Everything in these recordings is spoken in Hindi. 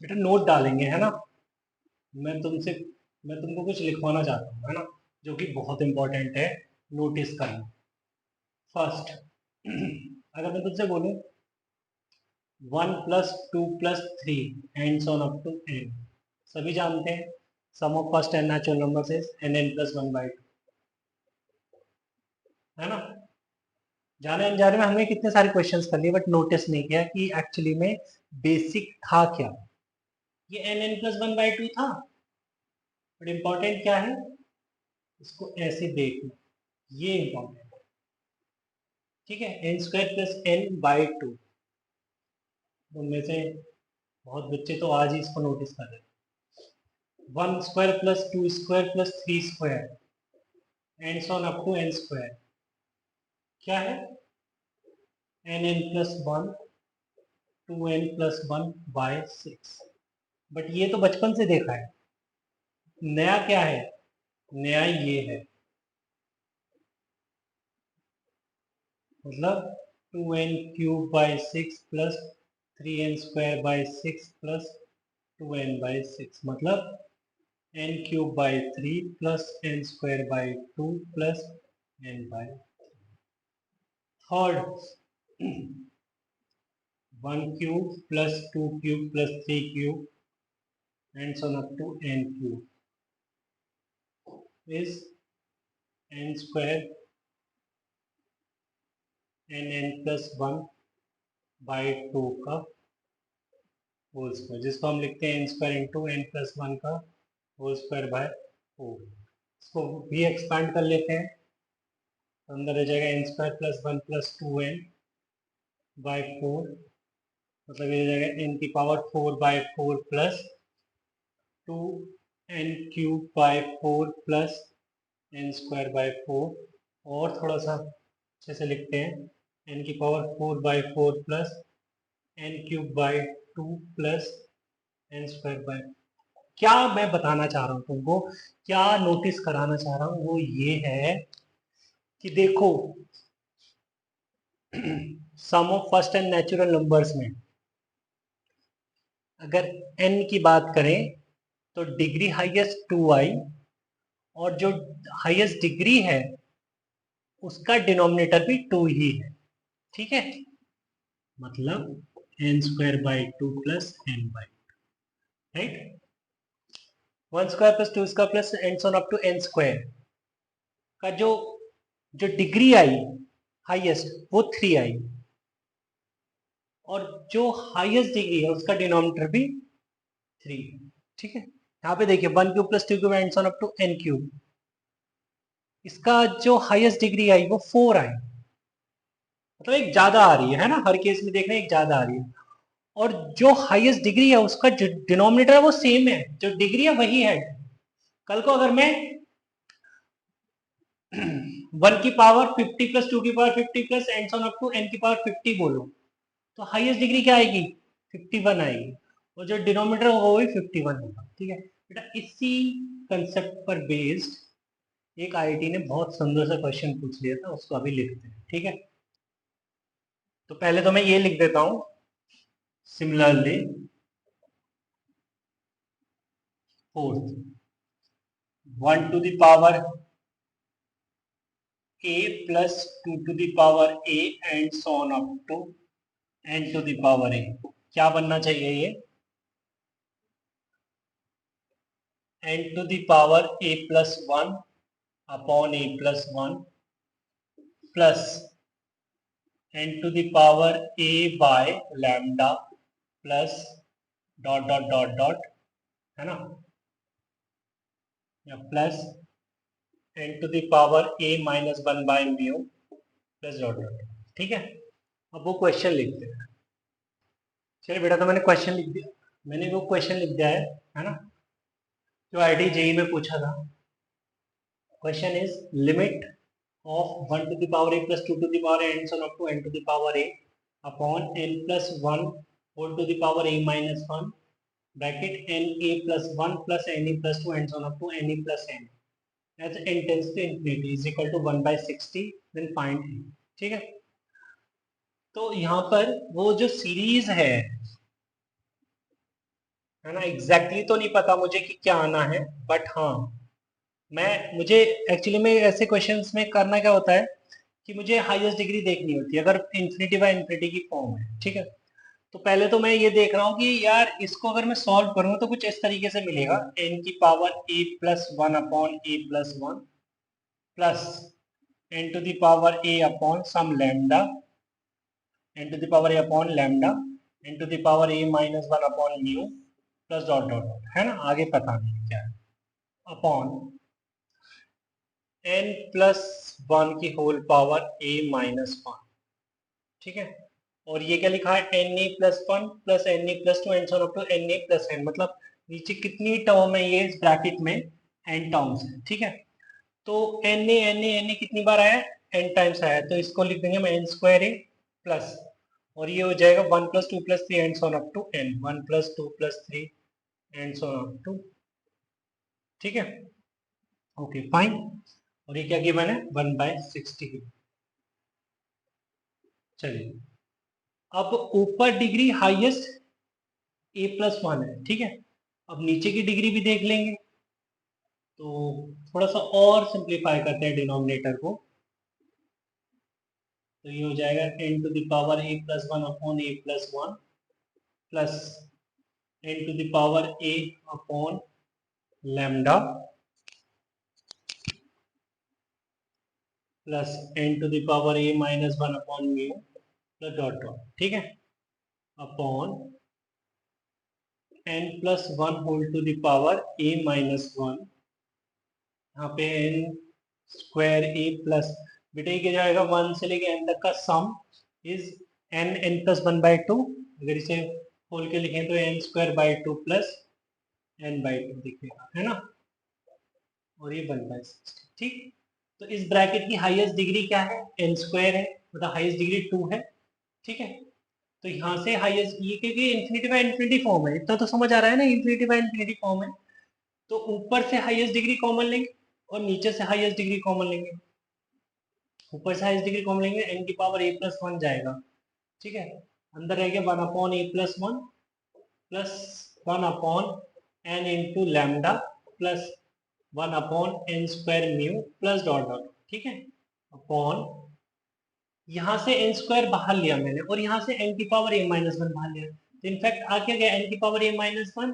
बेटा नोट डालेंगे है ना। मैं तुमसे मैं तुमको कुछ लिखवाना चाहता हूँ है ना, जो कि बहुत इंपॉर्टेंट है, नोटिस करना। फर्स्ट अगर मैं तुमसे बोलूँ 1 + 2 + 3 and so on up to n, सभी जानते हैं sum of first n natural numbers is nn+1/2, है ना। जाने अनजाने में हमने कितने सारे क्वेश्चंस कर लिए, बट नोटिस नहीं किया कि एक्चुअली में बेसिक था क्या। ये nn+1/2 था, बट इंपॉर्टेंट क्या है, इसको ऐसे देखना, ये इंपॉर्टेंट है। ठीक है, n² + n/2। उनमें से बहुत बच्चे तो आज ही इसको नोटिस कर रहे हैं। 1² + 2² + 3² ends on up to n², क्या है nn+1 2n+1/6। बट ये तो बचपन से देखा है, नया क्या है, नया ये है, मतलब 2n³ / 6 + 3n² / 6 + 2n/6, मतलब n³ / 3 + n²/2 + n/3। Third 1³ + 2³ + 3³ ends on up to n³ is n² nn+1/2 का होल स्क्वायर, जिसको हम लिखते हैं n² × n+1 का होल स्क्वायर बाय 4। इसको भी एक्सपांड कर लेते हैं, तो अंदर आ जाएगा n² + 1 + 2n/4, मतलब ये हो जाएगा n⁴/4 + 2n³ / 4 + n²/4, और थोड़ा सा अच्छे से लिखते हैं n⁴/4 + n³ / 2 + n²/। क्या मैं बताना चाह रहा हूँ तुमको, क्या नोटिस कराना चाह रहा हूँ, वो ये है कि देखो sum of first n natural numbers में अगर n की बात करें तो डिग्री हाईएस्ट 2i, और जो हाईएस्ट डिग्री है उसका डिनोमिनेटर भी 2 ही है। ठीक है, मतलब n²/2 + n/2, right. 1² + 2² + ends on up to n² का जो जो डिग्री आई हाईएस्ट वो 3 आई, और जो हाईएस्ट डिग्री है उसका डिनोमिनेटर भी 3। ठीक है, यहाँ पे देखिए 1³ + 2³ ends on up to n³, इसका जो हाईएस्ट डिग्री आई वो 4 आई, मतलब एक ज्यादा आ रही है ना, हर केस में देख रहे हैं एक ज्यादा आ रही है। और जो हाईएस्ट डिग्री है उसका जो डिनोमिनेटर है वो सेम है, जो डिग्री है वही है। कल को अगर मैं 1 की पावर 50 + 2 की power 50 + ends on up to n की पावर 50 बोलो, तो हाईएस्ट डिग्री क्या आएगी, 51 आएगी, और जो डिनोमिनेटर होगा वो भी 51 होगा। ठीक है बेटा, इसी कंसेप्ट पर बेस्ड एक आईआईटी ने बहुत सुंदर सा क्वेश्चन पूछ लिया था, उसको अभी लिखते हैं। ठीक है, तो पहले तो मैं ये लिख देता हूं, similarly fourth 1 a + 2 a and so on up to n⁴ a, क्या बनना चाहिए ये, n⁴ a + 1 upon a + 1 plus n⁴ a by lambda plus dot dot dot dot, है ना, या plus n⁴ a - 1/μ plus dot dot. ठीक है, अब वो क्वेश्चन लिखते हैं। चलिए बेटा, तो मैंने क्वेश्चन लिख दिया, मैंने वो क्वेश्चन लिख दिया है ना, जो आईआईटी जेईई में पूछा था। Question is limit of 1 to the power a plus 2 to the power n so up to n to the power a upon n plus 1 whole to the power a minus 1 bracket n a plus 1 plus n e plus 2 and so up to n e plus n as n tends to infinity is equal to 1/60, then find n। ठीक है, तो यहाँ पर वो जो सीरीज है है ना। एग्जैक्टली तो नहीं पता मुझे कि क्या आना है, बट हाँ मुझे एक्चुअली में ऐसे क्वेश्चंस में करना क्या होता है कि मुझे हाईएस्ट डिग्री देखनी होती है अगर इन्फिनिटी बाय इन्फिनिटी की फॉर्म है, ठीक है। तो पहले तो मैं ये देख रहा हूँ कि यार इसको अगर मैं सॉल्व करूँ तो कुछ इस तरीके से मिलेगा, एन की power A plus one upon A plus one plus N to the power A upon sum lambda N to the power A upon lambda N to the power A minus one upon mu plus dot dot dot, है ना, आगे पता नहीं क्या है, अपॉन एन प्लस वन की होल पावर ए माइनस वन, ठीक है। और ये क्या लिखा है, N A plus one plus N A plus two and so up to N A plus N, मतलब नीचे कितनी टर्म है ये इस ब्रैकेट में, एन टर्म्स है, ठीक है। तो एन ए कितनी बार आया, एन टाइम्स आया, तो इसको लिख देंगे हम एन स्क्वायर ए प्लस, और ये हो जाएगा one plus two plus three and so up to N, one plus two plus three and so up to, ठीक है, ओके फाइन। और ये क्या गिवन है, 1/60। चलिए अब ऊपर डिग्री हाईएस्ट ए प्लस वन है, ठीक है। अब नीचे की डिग्री भी देख लेंगे, तो थोड़ा सा और सिंप्लीफाई करते हैं डिनोमिनेटर को, तो ये हो जाएगा N to the power A plus one upon A plus one plus N to the power A upon lambda plus N to the power A minus one upon mu plus dot dot, ठीक है, upon N plus one whole to the power A minus one, यहाँ पे एन स्क्वायर ए प्लस, बेटा ये क्या जाएगा, वन से लेके एन तक का sum is N N plus one by two, अगर इसे खोल के लिखें तो N square by two plus N by two दिखेगा, है ना, और ये 1/60, ठीक। तो इस ब्रैकेट की हाईएस्ट डिग्री क्या है, एन स्क्वायर है, मतलब हाईएस्ट डिग्री 2 है, ठीक है। तो यहाँ से हाईएस्ट, ये क्योंकि इन्फिनिटी बाय इन्फिनिटी फॉर्म है, इतना तो समझ आ रहा है ना, इन्फिनिटी बाय इन्फिनिटी फॉर्म है, तो ऊपर से हाईएस्ट डिग्री कॉमन लेंगे और नीचे से हाईएस्ट डिग्री कॉमन लेंगे। ऊपर से हाईएस्ट डिग्री कॉमन लेंगे, एन की पावर ए प्लस वन जाएगा, ठीक है, अंदर रह गया वन अपॉन ए plus one plus one upon n into lambda plus one upon n square mu plus dot dot, ठीक है, अपॉन यहाँ से एन स्क्वायर बाहर लिया मैंने और यहाँ से एन की पावर ए माइनस वन बाहर लिया, तो इनफैक्ट आ क्या गया, एन की पावर ए माइनस वन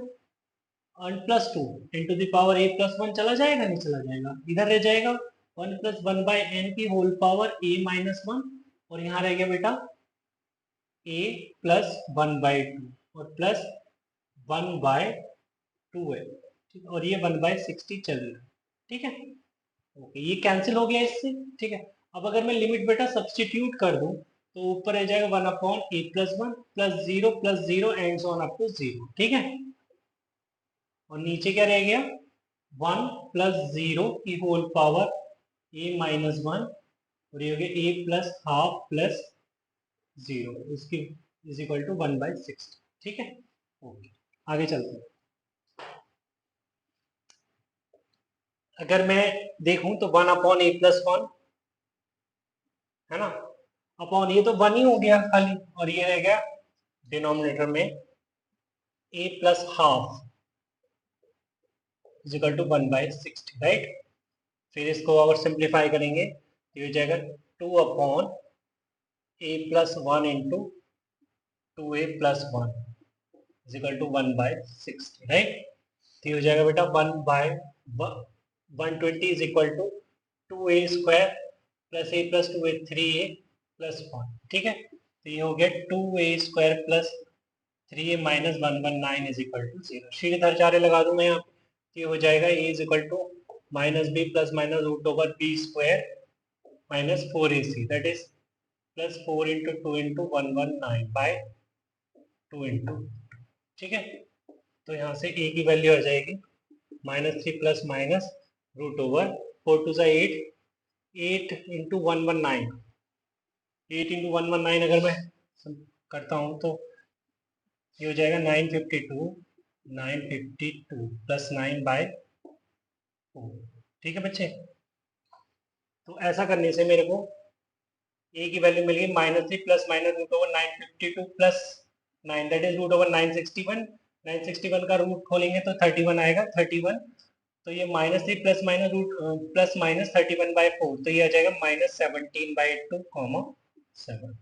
और plus two into the power A plus one चला जाएगा, नहीं चला जाएगा, इधर रह जाएगा one plus one by n की होल पावर ए माइनस वन, और यहाँ रह गया बेटा a plus one by two और प्लस वन बाय टू है, ठीक है, और ये 1/60 चल रहा है, ठीक है, ओके, ये कैंसिल हो गया इससे, ठीक है। अब अगर मैं लिमिट बेटा सब्सटीट्यूट कर दूं तो ऊपर रह जाएगा one upon A plus zero and so on up to zero, ठीक है, और नीचे क्या रह गया, वन प्लस जीरो की होल पावर ए माइनस वन, और ये हो गया a plus half plus zero, इसकी इज इक्वल टू 1/60, ठीक है, ओके, आगे चलते हैं। अगर मैं देखूं तो वन अपॉन ए प्लस वन, है ना, अपॉन ये तो वन ही हो गया खाली, और ये रह गया डिनोमिनेटर में a plus half is equal to 1/60, right. फिर इसको अगर सिंप्लीफाई करेंगे तो ये हो जाएगा two upon A plus one into two a plus one is equal to 1/60, right. तो ये हो जाएगा बेटा 1/120 is equal to two a square plus a plus two a three a plus one, ठीक है, तो ये हो गया two a square plus three a minus 119 is equal to zero, Sridharacharya लगा दूं मैं यहाँ पे, तो ये हो जाएगा a is equal to minus b plus minus root over b square minus four a c, that is plus four into two into 119 by two into, ठीक है। तो यहाँ से ए की वैल्यू आ जाएगी -3 plus minus root over four two ज़ा eight, eight into 119, eight into 119 अगर मैं करता हूँ तो ये हो जाएगा 952 प्लस 9 बाय 4, ठीक है बच्चे। तो ऐसा करने से मेरे को ए की वैल्यू मिल गई -3 plus minus root over 952 plus 9, that is root over 961 961 का रूट खोलेंगे तो 31 आएगा, 31, तो ये -3 प्लस माइनस 31/4, तो ये आ जाएगा -17/2 कॉमा 7।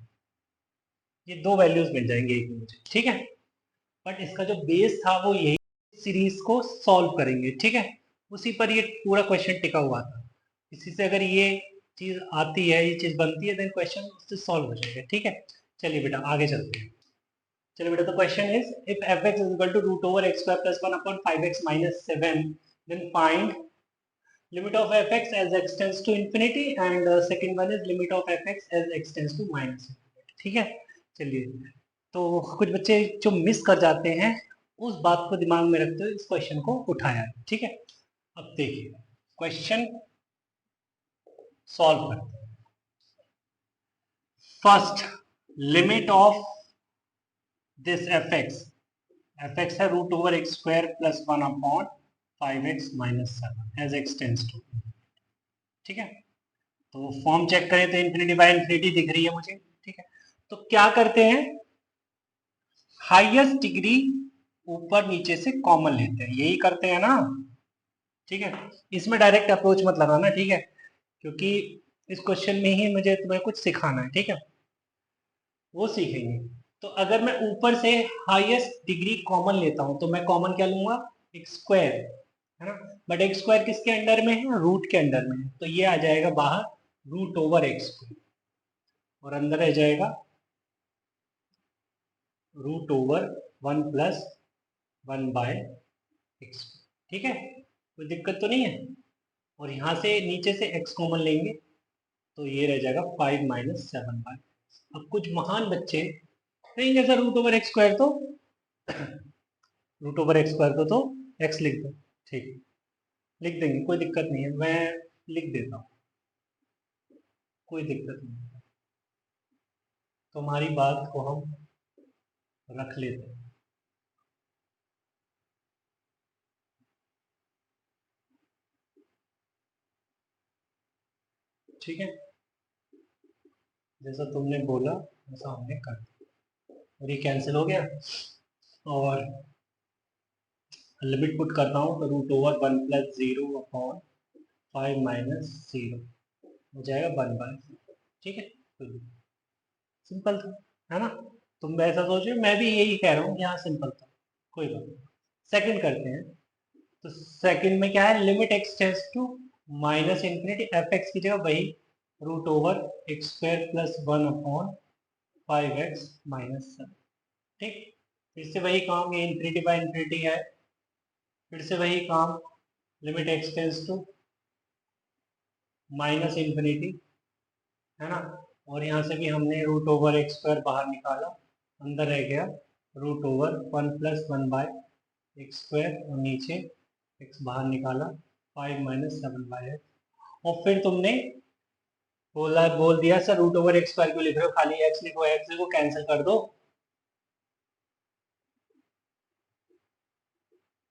ये दो वैल्यूज मिल जाएंगे एक मुझे, ठीक है। बट इसका जो बेस था वो यही, सीरीज को सॉल्व करेंगे, ठीक है। उसी पर ये पूरा क्वेश्चन टिका हुआ था। इसी से अगर ये चीज आती है, ये चीज बनती है, देन क्वेश्चन उससे सॉल्व हो जाएगा, ठीक है। चलिए बेटा आगे चलते हैं। चलिए बेटा, तो question is if f(x) is equal to √(x²) + 1/5x - 7, then find limit of f(x) as x tends to infinity and second one is limit of f(x) as x tends to -infinity, ठीक है। चलिए, तो कुछ बच्चे जो मिस कर जाते हैं उस बात को दिमाग में रखते हुए इस क्वेश्चन को उठाया, ठीक है। अब देखिए क्वेश्चन सॉल्व करते हैं। First, limit of this f(x) है √(x²) + 1/5x - 7 as x tends to, ठीक है। तो फॉर्म चेक करें तो ∞/∞ दिख रही है मुझे, ठीक है। तो क्या करते हैं, हाईएस्ट डिग्री ऊपर नीचे से कॉमन लेते हैं, यही करते हैं ना, ठीक है। इसमें डायरेक्ट अप्रोच मत लगाना, ठीक है, क्योंकि इस क्वेश्चन में ही मुझे तुम्हें कुछ सिखाना है, ठीक है, वो सीखेंगे। तो अगर मैं ऊपर से हाईएस्ट डिग्री कॉमन लेता हूं तो मैं कॉमन क्या लूंगा, एक स्क्वायर, है ना। बट एक स्क्वायर किसके अंडर में है, रूट के अंडर में है, तो ये आ जाएगा बाहर √(x²) और अंदर रह जाएगा √(1 + 1/x), ठीक है, कोई दिक्कत तो नहीं है। और यहां से नीचे से x कॉमन लेंगे तो ये रह जाएगा 5 - 7/। अब कुछ महान बच्चे कहेंगे सर √(x²) तो √(x²) तो x लिख दो, ठीक, लिख देंगे, कोई दिक्कत नहीं है, मैं लिख देता हूँ, कोई दिक्कत नहीं है। तुम्हारी बात को हम रख लेते हैं, ठीक है। जैसा तुमने बोला वैसा हमने कर दिया, और ये कैंसिल हो गया, और लिमिट पुट करता हूँ तो √(1 + 0/5 - 0 हो जाएगा 1/4, ठीक है। सिंपल था, है ना। तुम ऐसा सोच रहे हो, मैं भी यही कह रहा हूँ, यहाँ सिंपल था, कोई बात नहीं। सेकंड करते हैं, तो सेकंड में क्या है, limit x tends to -∞, f(x) की जगह वही √(x²) + 1/5x - 7, ठीक। फिर से वही काम, ये ∞/∞ है, फिर से वही काम, लिमिट x टेंड्स टू -∞, है ना। और यहाँ से भी हमने √(x² बाहर निकाला, अंदर रह गया √(1 + 1/x², और नीचे x बाहर निकाला 5 - 7/x। और फिर तुमने बोल दिया सर √(x² क्यों लिख रहे हो, खाली x लिखो, कैंसिल कर दो,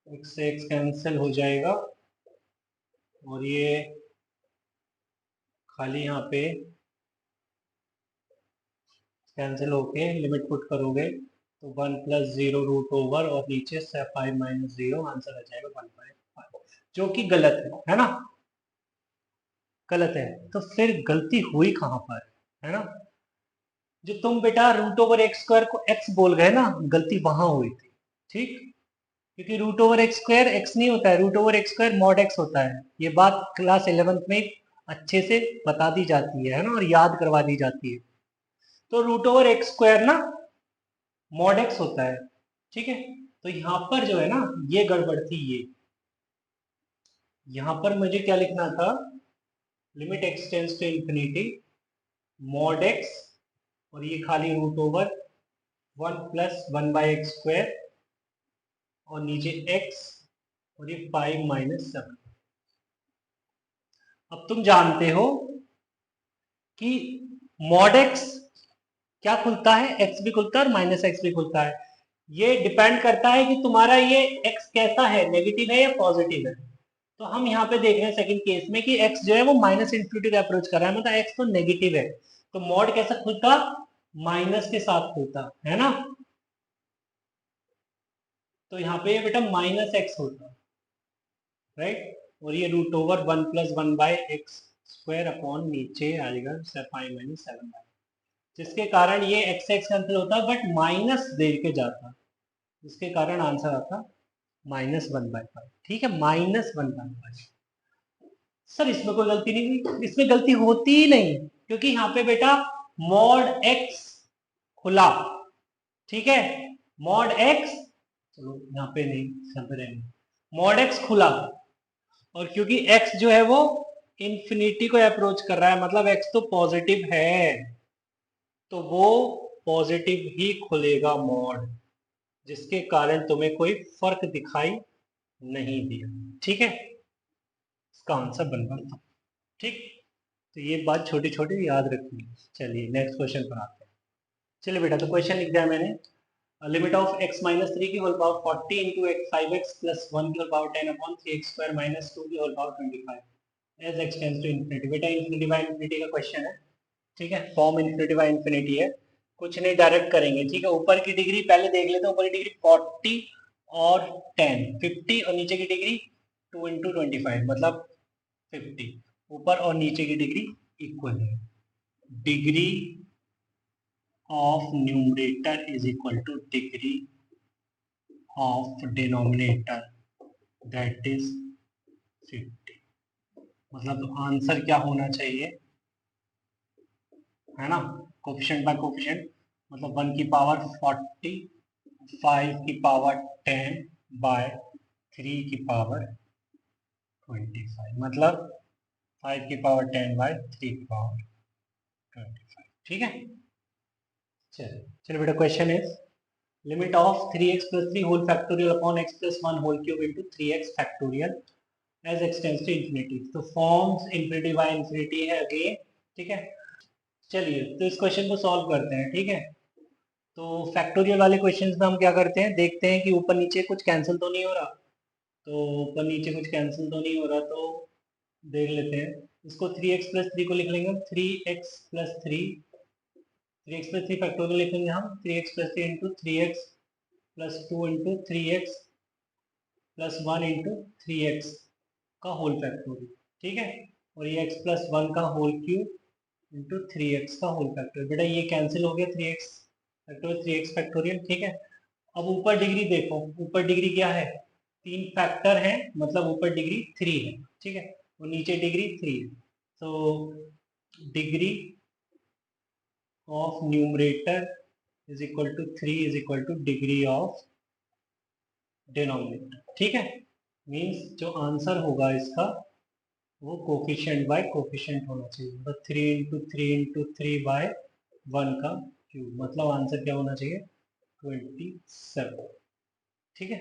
x से x कैंसिल हो जाएगा, और ये खाली यहाँ पे कैंसिल होके लिमिट पुट करोगे तो 1 + 0 √(, और नीचे से 5 - 0, आंसर आ जाएगा 1/5, जो कि गलत है ना, गलत है। तो फिर गलती हुई कहाँ पर, है ना। जो तुम बेटा √(x² को x बोल गए ना, गलती वहां हुई थी, ठीक। क्योंकि √(x²) x नहीं होता है, √(x² mod x होता है। ये बात क्लास 11th में अच्छे से बता दी जाती है ना, और याद करवा दी जाती है। तो √(x² ना mod x होता है, ठीक है। तो यहाँ पर जो है ना, ये गड़बड़ थी, ये यहाँ पर मुझे क्या लिखना था, limit x tends to ∞, mod x, और ये खाली √(1 + 1/x², और नीचे x, और ये 5 - 7। अब तुम जानते हो कि mod x क्या खुलता है, x भी खुलता है और -x भी खुलता है। ये डिपेंड करता है कि तुम्हारा ये x कैसा है, नेगेटिव है या पॉजिटिव है। तो हम यहाँ पे देख रहे हैं सेकंड केस में कि x जो है वो -∞ का अप्रोच कर रहा है, मतलब x तो नेगेटिव है, तो मॉड कैसा खुलता, माइनस के साथ खुलता है ना। तो यहाँ पे बेटा माइनस एक्स होता, राइट, और ये रूट ओवर 1 + 1/x² अपॉन नीचे आएगा 5 - 7, जिसके कारण ये एक्स एक्स कैंसिल होता बट माइनस दे के जाता, जिसके कारण आंसर आता -1/5। ठीक है, -1/5। सर इसमें कोई गलती नहीं हुई, इसमें गलती होती ही नहीं, क्योंकि यहाँ पे बेटा मॉड एक्स खुला, ठीक है, मॉड एक्स, चलो यहाँ पे नहीं, यहाँ पे रहेंगे, मॉड एक्स खुला, और क्योंकि एक्स जो है वो इंफिनिटी को अप्रोच कर रहा है, मतलब एक्स तो पॉजिटिव है, तो वो पॉजिटिव ही खुलेगा मॉड, जिसके कारण तुम्हें कोई फर्क दिखाई नहीं दिया। ठीक है, इसका आंसर बन गया। ठीक, तो ये बात छोटी छोटी याद रखनी। चलिए नेक्स्ट क्वेश्चन पर आते हैं। चलिए बेटा, तो क्वेश्चन लिख दिया मैंने, लिमिट ऑफ x - 3 की whole power 40 into x 5x plus 1 की whole power 10 upon 3x² minus 2 की whole power 25 as x tends to infinity. बेटा इन्फिनिटी बाय इन्फिनिटी का क्वेश्चन है, ठीक है, फॉर्म इन्फिनिटी बाय इन्फिनिटी है, कुछ नहीं डायरेक्ट करेंगे। ठीक है, ऊपर की डिग्री पहले देख लेते हैं, ऊपर की डिग्री 40 और 10 50, और नीचे की डिग्री 2 इंटू 25 मतलब 50, ऊपर और नीचे की डिग्री इक्वल है। Degree of numerator is equal to degree of denominator, that is 50। मतलब आंसर क्या होना चाहिए, है ना, कोफिशिएंट बाय कोफिशिएंट, मतलब 1 की पावर 40, 5 की पावर 10 बाय 3 की पावर 25, मतलब 5 की पावर 10 बाय 3 की पावर 25। ठीक है, चलिए चलिए बेटा, question is limit of 3x + 3 whole factorial upon x + 1 whole cube into 3x factorial as x tends to infinity. तो फॉर्म्स इन्फिनिटी बाय इन्फिनिटी है अगेन। ठीक है, चलिए तो इस क्वेश्चन को सॉल्व करते हैं। ठीक है, तो फैक्टोरियल वाले क्वेश्चंस में हम क्या करते हैं, देखते हैं कि ऊपर नीचे कुछ कैंसिल तो नहीं हो रहा, तो ऊपर नीचे कुछ कैंसिल तो नहीं हो रहा, तो देख लेते हैं। इसको 3x + 3 को लिख लेंगे, 3x + 3, 3x + 3 फैक्टोरियल लिखेंगे हम, 3x + 3 into 3x + 2 into 3x + 1 into 3x का होल फैक्टोरियल। ठीक है, और ये x + 1 का होल क्यूब इंटू 3x का होल फैक्टोरियल। बेटा ये कैंसिल हो गया, 3x फैक्टोरियल 3x फैक्टोरियल। ठीक है, अब ऊपर डिग्री देखो, ऊपर डिग्री क्या है, 3 फैक्टर है, मतलब ऊपर डिग्री 3 है। ठीक है, और नीचे डिग्री 3 है, तो degree of numerator is equal to 3 is equal to degree of denominator. ठीक है, मीन्स जो आंसर होगा इसका वो कोफिशिएंट बाय कोफिशिएंट होना चाहिए, मतलब 3 इंटू 3 इंटू 3 बाय 1 का क्यूब, मतलब आंसर क्या होना चाहिए, 27। ठीक है,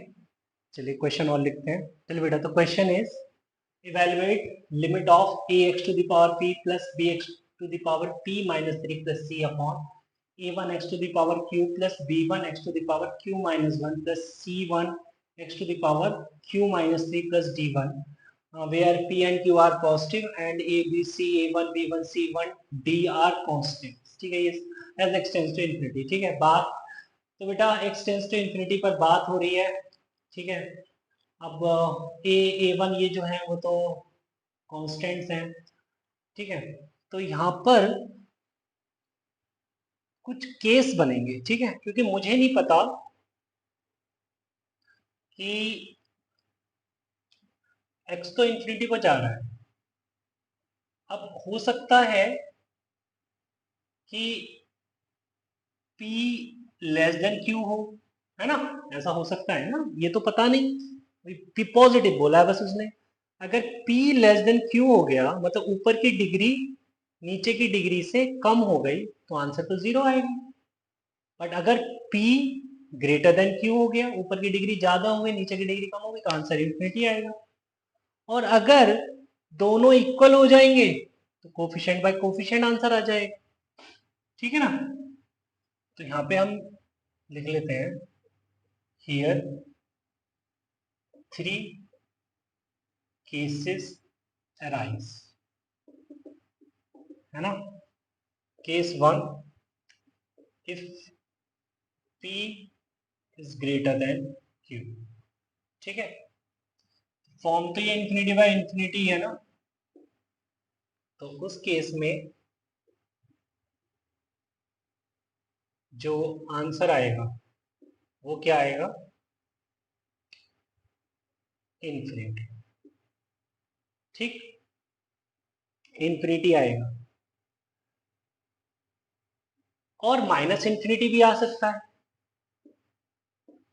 चलिए क्वेश्चन और लिखते हैं। चलिए बेटा, तो question is evaluate limit of ax to the power p plus bx to the power p minus 3 plus c upon a1x to the power q plus b1x to the power q minus 1 plus c1x to the power q minus 3 plus d1 where p and q are positive and a b c a1 b1 c1 d are constant। ठीक है, ये as x tends to infinity। ठीक है, बात तो बेटा x tends to infinity पर बात हो रही है। ठीक है, अब a1 ये जो है वो तो कांस्टेंट्स हैं। ठीक है, तो यहाँ पर कुछ केस बनेंगे। ठीक है, क्योंकि मुझे नहीं पता कि x तो इंफिनिटी को जा रहा है, अब हो सकता है कि p लेस देन q हो, है ना, ऐसा हो सकता है ना, ये तो पता नहीं, p पॉजिटिव बोला है बस उसने। अगर p लेस देन q हो गया, मतलब ऊपर की डिग्री नीचे की डिग्री से कम हो गई, तो आंसर तो 0 आएगा। बट अगर p ग्रेटर देन q हो गया, ऊपर की डिग्री ज्यादा हो गई नीचे की डिग्री कम हो गई, तो आंसर इंफिनिटी आएगा। और अगर दोनों इक्वल हो जाएंगे तो कोफिशिएंट बाय कोफिशिएंट आंसर आ जाएगा। ठीक है ना, तो यहाँ पे हम लिख लेते हैं, हियर 3 केसेस अराइज, है ना। Case 1, if p is greater than Q. ठीक है, फॉर्म तो ये इंफिनिटी बाय इंफिनिटी है ना, तो उस केस में जो आंसर आएगा वो क्या आएगा, इंफिनिटी। ठीक, इंफिनिटी आएगा। और माइनस इंफिनिटी भी आ सकता है,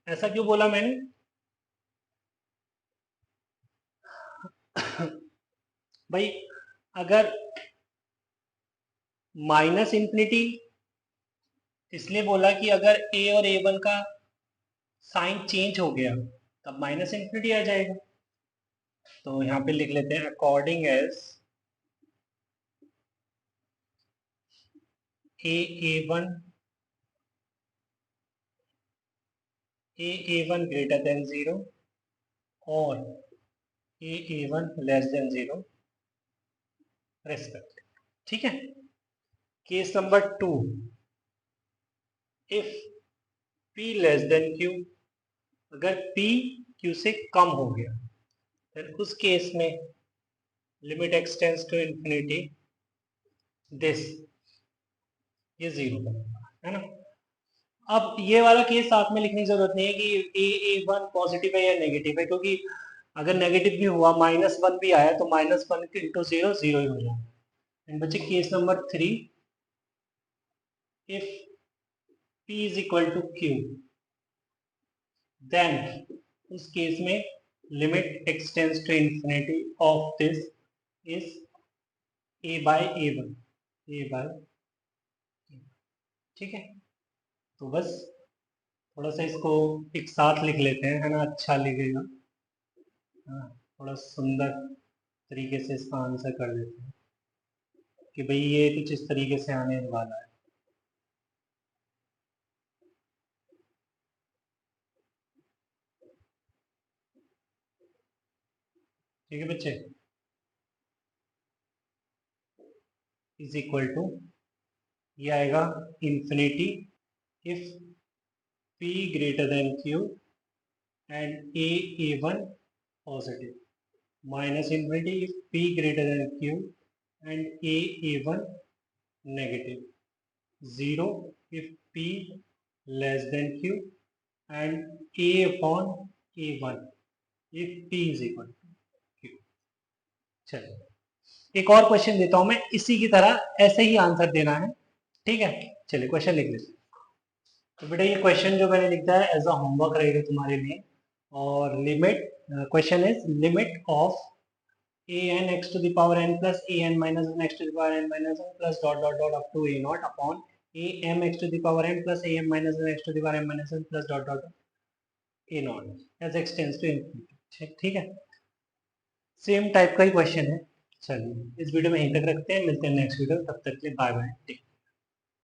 ऐसा क्यों बोला मैंने? भाई अगर माइनस इंफिनिटी इसलिए बोला कि अगर ए और ए वन का साइन चेंज हो गया तब माइनस इंफिनिटी आ जाएगा। तो यहाँ पे लिख लेते हैं according as a one a one greater than zero और a one less than zero respect. ठीक है, case number 2, if P less than Q, अगर P Q से कम हो गया फिर उस केस में limit x tends to infinity this, ये जीरो बनेगा, है ना। अब ये वाला केस साथ में लिखने की जरूरत नहीं है कि ए वन पॉजिटिव है या नेगेटिव है, क्योंकि अगर नेगेटिव भी हुआ माइनस वन भी आया तो minus one into zero zero ही हो जाएगा। एंड बच्चे case number 3, if P is equal to Q then उस केस में limit x tends to infinity of this is a by a one, a by. ठीक है, तो बस थोड़ा सा इसको एक साथ लिख लेते हैं, है ना, अच्छा लिखेगा। हाँ, थोड़ा सुंदर तरीके से इसका आंसर कर देते हैं कि भाई ये कुछ इस तरीके से आने वाला है। ठीक है बच्चे, इज इक्वल टू ये आएगा infinity if P greater than Q and a one positive, minus infinity if P greater than Q and a one negative, zero if P less than Q and a upon a one if P is equal to Q। चलिए एक और क्वेश्चन देता हूं मैं, इसी की तरह ऐसे ही आंसर देना है। ठीक है, चलिए क्वेश्चन लिख लेते हैं। तो बेटा ये क्वेश्चन जो मैंने लिखा है एज अ होमवर्क रहेगा तुम्हारे लिए। और limit, question is limit of a n x to the power n plus a n minus 1 x to the power n minus 1 plus dot dot dot up to a naught upon a m x to the power n plus a m minus 1 x to the power n minus 1 plus dot dot a naught as x tends to infinity। ठीक है, सेम टाइप का ही क्वेश्चन है। चलिए इस वीडियो में यहीं तक रखते हैं, मिलते हैं नेक्स्ट वीडियो, तब तक के लिए बाय बाय।